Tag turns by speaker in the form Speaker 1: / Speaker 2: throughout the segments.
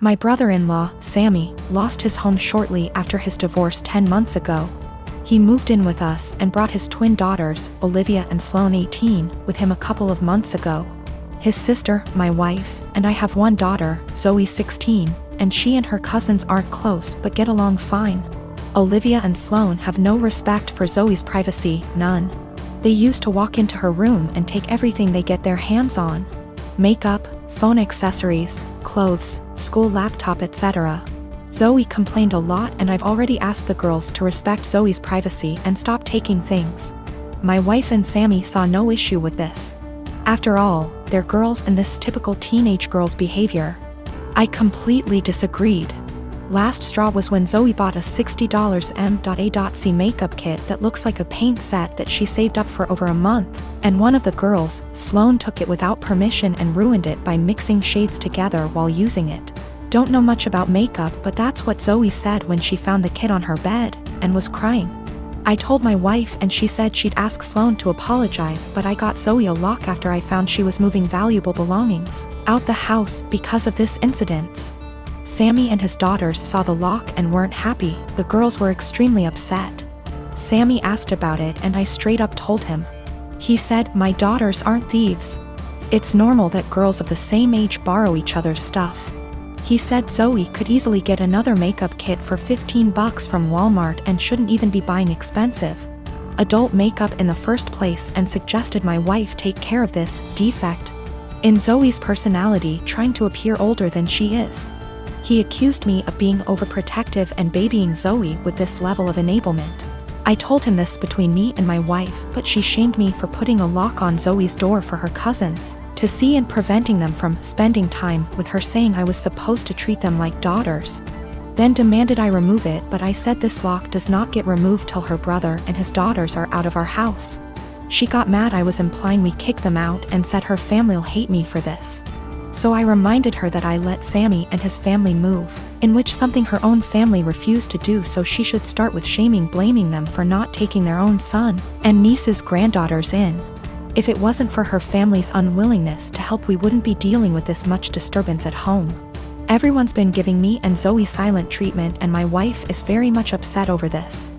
Speaker 1: My brother-in-law, Sammy, lost his home shortly after his divorce 10 months ago. He moved in with us and brought his twin daughters, Olivia and Sloane 18, with him a couple of months ago. His sister, my wife, and I have one daughter, Zoe 16, and she and her cousins aren't close but get along fine. Olivia and Sloane have no respect for Zoe's privacy, none. They used to walk into her room and take everything they get their hands on. Makeup, phone accessories, clothes, school laptop, etc. Zoe complained a lot, and I've already asked the girls to respect Zoe's privacy and stop taking things. My wife and Sammy saw no issue with this. After all, they're girls and this typical teenage girl's behavior. I completely disagreed. Last straw was when Zoe bought a $60 M.A.C makeup kit that looks like a paint set that she saved up for over a month, and one of the girls, Sloane, took it without permission and ruined it by mixing shades together while using it. Don't know much about makeup, but that's what Zoe said when she found the kit on her bed, and was crying. I told my wife and she said she'd ask Sloane to apologize, but I got Zoe a lock after I found she was moving valuable belongings out the house because of this incident. Sammy and his daughters saw the lock and weren't happy. The girls were extremely upset. Sammy asked about it and I straight up told him. He said, "My daughters aren't thieves. It's normal that girls of the same age borrow each other's stuff." He said Zoe could easily get another makeup kit for $15 from Walmart and shouldn't even be buying expensive adult makeup in the first place, and suggested my wife take care of this defect in Zoe's personality, trying to appear older than she is. He accused me of being overprotective and babying Zoe with this level of enablement. I told him this between me and my wife, but she shamed me for putting a lock on Zoe's door for her cousins to see and preventing them from spending time with her, saying I was supposed to treat them like daughters. Then demanded I remove it, but I said this lock does not get removed till her brother and his daughters are out of our house. She got mad I was implying we kick them out and said her family'll hate me for this. So I reminded her that I let Sammy and his family move, in which something her own family refused to do, so she should start with blaming them for not taking their own son and niece's granddaughters in. If it wasn't for her family's unwillingness to help, we wouldn't be dealing with this much disturbance at home. Everyone's been giving me and Zoe silent treatment, and my wife is very much upset over this.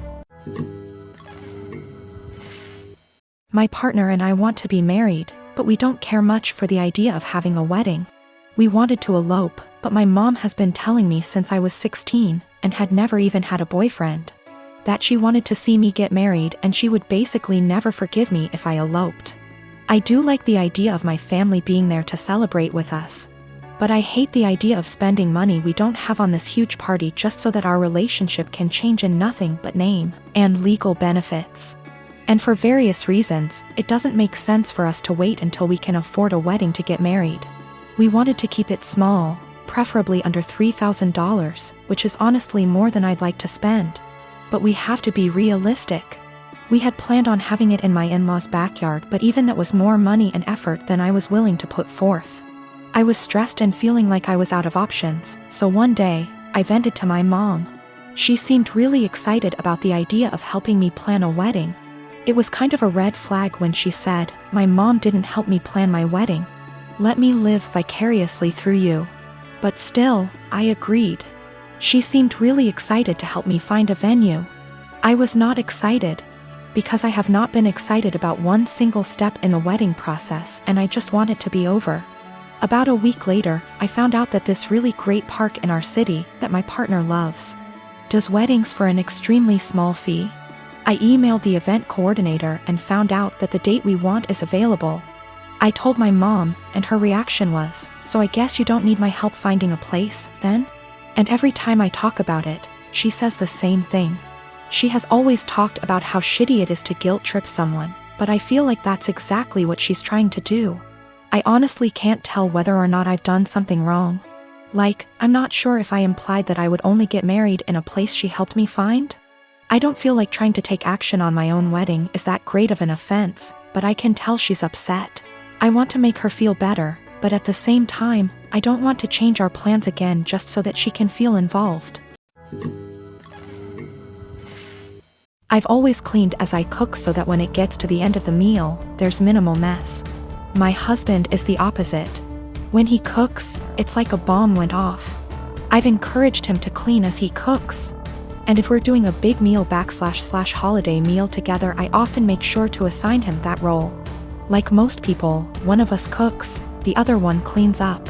Speaker 1: My partner and I want to be married, but we don't care much for the idea of having a wedding. We wanted to elope, but my mom has been telling me since I was 16, and had never even had a boyfriend, that she wanted to see me get married and she would basically never forgive me if I eloped. I do like the idea of my family being there to celebrate with us, but I hate the idea of spending money we don't have on this huge party just so that our relationship can change in nothing but name and legal benefits. And for various reasons, it doesn't make sense for us to wait until we can afford a wedding to get married. We wanted to keep it small, preferably under $3,000, which is honestly more than I'd like to spend. But we have to be realistic. We had planned on having it in my in-laws' backyard, but even that was more money and effort than I was willing to put forth. I was stressed and feeling like I was out of options, so one day, I vented to my mom. She seemed really excited about the idea of helping me plan a wedding. It was kind of a red flag when she said, "My mom didn't help me plan my wedding. Let me live vicariously through you." But still, I agreed. She seemed really excited to help me find a venue. I was not excited, because I have not been excited about one single step in the wedding process, and I just want it to be over. About a week later, I found out that this really great park in our city, that my partner loves, does weddings for an extremely small fee. I emailed the event coordinator and found out that the date we want is available. I told my mom, and her reaction was, "So I guess you don't need my help finding a place, then?" And every time I talk about it, she says the same thing. She has always talked about how shitty it is to guilt trip someone, but I feel like that's exactly what she's trying to do. I honestly can't tell whether or not I've done something wrong. Like, I'm not sure if I implied that I would only get married in a place she helped me find. I don't feel like trying to take action on my own wedding is that great of an offense, but I can tell she's upset. I want to make her feel better, but at the same time, I don't want to change our plans again just so that she can feel involved. I've always cleaned as I cook so that when it gets to the end of the meal, there's minimal mess. My husband is the opposite. When he cooks, it's like a bomb went off. I've encouraged him to clean as he cooks. And if we're doing a big meal / holiday meal together, I often make sure to assign him that role. Like most people, one of us cooks, the other one cleans up.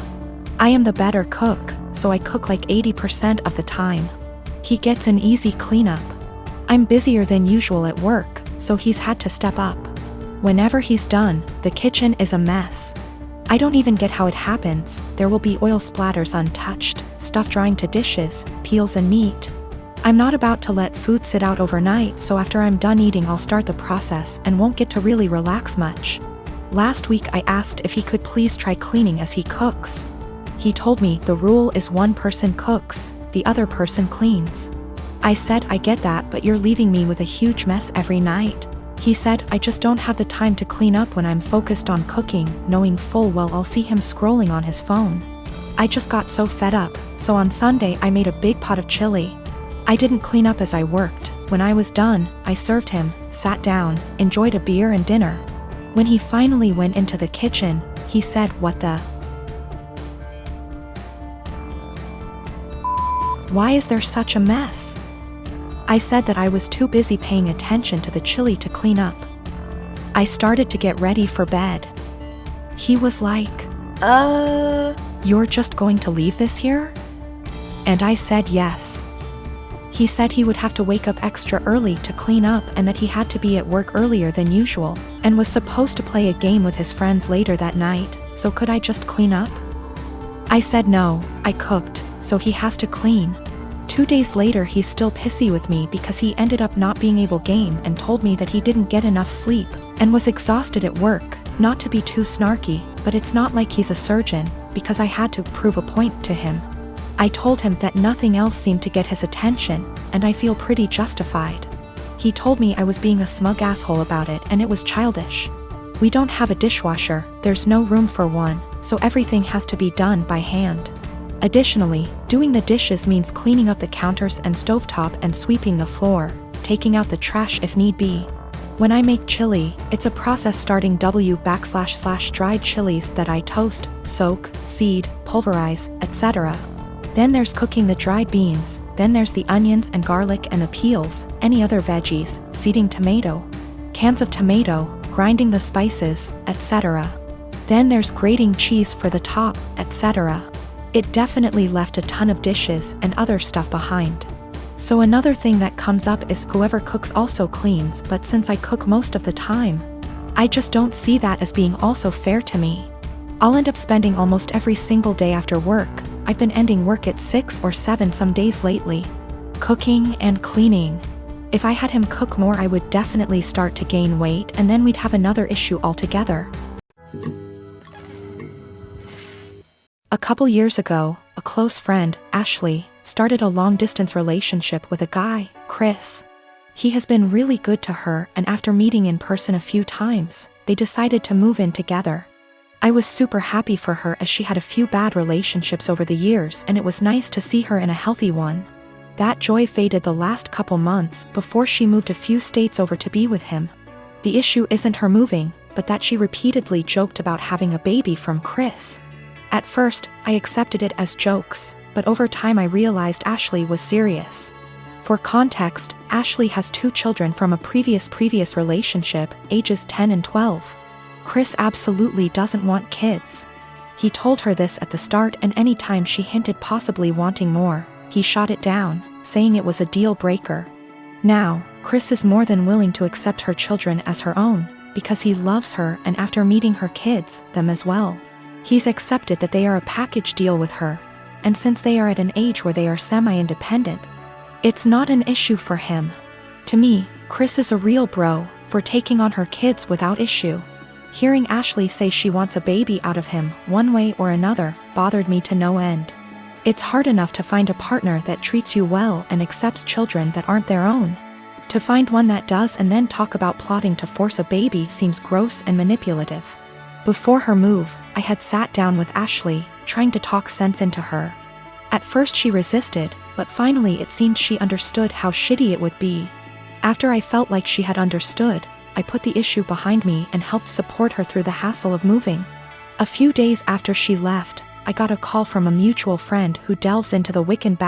Speaker 1: I am the better cook, so I cook like 80% of the time. He gets an easy cleanup. I'm busier than usual at work, so he's had to step up. Whenever he's done, the kitchen is a mess. I don't even get how it happens. There will be oil splatters untouched, stuff drying to dishes, peels and meat. I'm not about to let food sit out overnight, so after I'm done eating I'll start the process and won't get to really relax much. Last week I asked if he could please try cleaning as he cooks. He told me the rule is one person cooks, the other person cleans. I said I get that, but you're leaving me with a huge mess every night. He said I just don't have the time to clean up when I'm focused on cooking, knowing full well I'll see him scrolling on his phone. I just got so fed up, so on Sunday I made a big pot of chili. I didn't clean up as I worked. When I was done, I served him, sat down, enjoyed a beer and dinner. When he finally went into the kitchen, he said, "What the? Why is there such a mess?" I said that I was too busy paying attention to the chili to clean up. I started to get ready for bed. He was like, "You're just going to leave this here?" And I said yes. He said he would have to wake up extra early to clean up and that he had to be at work earlier than usual, and was supposed to play a game with his friends later that night, so could I just clean up? I said no, I cooked, so he has to clean. 2 days later he's still pissy with me because he ended up not being able to game and told me that he didn't get enough sleep, and was exhausted at work. Not to be too snarky, but it's not like he's a surgeon, because I had to prove a point to him. I told him that nothing else seemed to get his attention, and I feel pretty justified. He told me I was being a smug asshole about it and it was childish. We don't have a dishwasher, there's no room for one, so everything has to be done by hand. Additionally, doing the dishes means cleaning up the counters and stovetop and sweeping the floor, taking out the trash if need be. When I make chili, it's a process starting / dried chilies that I toast, soak, seed, pulverize, etc. Then there's cooking the dried beans, then there's the onions and garlic and the peels, any other veggies, seeding tomato, cans of tomato, grinding the spices, etc. Then there's grating cheese for the top, etc. It definitely left a ton of dishes and other stuff behind. So another thing that comes up is whoever cooks also cleans, but since I cook most of the time, I just don't see that as being also fair to me. I'll end up spending almost every single day after work. I've been ending work at 6 or 7 some days lately. Cooking and cleaning. If I had him cook more I would definitely start to gain weight and then we'd have another issue altogether. A couple years ago, a close friend, Ashley, started a long-distance relationship with a guy, Chris. He has been really good to her, and after meeting in person a few times, they decided to move in together. I was super happy for her as she had a few bad relationships over the years and it was nice to see her in a healthy one. That joy faded the last couple months before she moved a few states over to be with him. The issue isn't her moving, but that she repeatedly joked about having a baby from Chris. At first, I accepted it as jokes, but over time I realized Ashley was serious. For context, Ashley has 2 children from a previous relationship, ages 10 and 12. Chris absolutely doesn't want kids. He told her this at the start, and anytime she hinted possibly wanting more, he shot it down, saying it was a deal breaker. Now, Chris is more than willing to accept her children as her own, because he loves her, and after meeting her kids, them as well. He's accepted that they are a package deal with her, and since they are at an age where they are semi-independent, it's not an issue for him. To me, Chris is a real bro, for taking on her kids without issue. Hearing Ashley say she wants a baby out of him, one way or another, bothered me to no end. It's hard enough to find a partner that treats you well and accepts children that aren't their own. To find one that does and then talk about plotting to force a baby seems gross and manipulative. Before her move, I had sat down with Ashley, trying to talk sense into her. At first she resisted, but finally it seemed she understood how shitty it would be. After I felt like she had understood, I put the issue behind me and helped support her through the hassle of moving. A few days after she left, I got a call from a mutual friend who delves into the Wiccan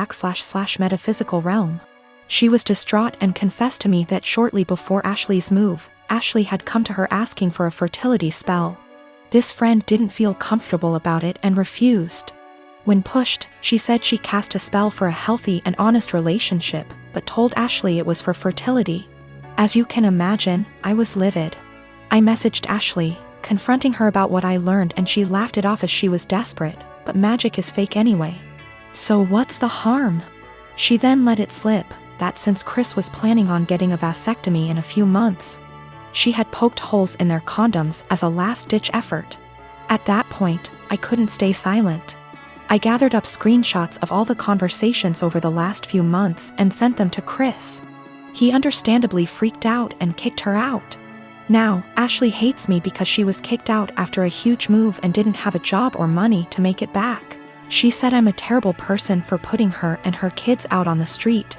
Speaker 1: / metaphysical realm. She was distraught and confessed to me that shortly before Ashley's move, Ashley had come to her asking for a fertility spell. This friend didn't feel comfortable about it and refused. When pushed, she said she cast a spell for a healthy and honest relationship, but told Ashley it was for fertility. As you can imagine, I was livid. I messaged Ashley, confronting her about what I learned, and she laughed it off as she was desperate, but magic is fake anyway. So what's the harm? She then let it slip that since Chris was planning on getting a vasectomy in a few months, she had poked holes in their condoms as a last-ditch effort. At that point, I couldn't stay silent. I gathered up screenshots of all the conversations over the last few months and sent them to Chris. He understandably freaked out and kicked her out. Now, Ashley hates me because she was kicked out after a huge move and didn't have a job or money to make it back. She said I'm a terrible person for putting her and her kids out on the street,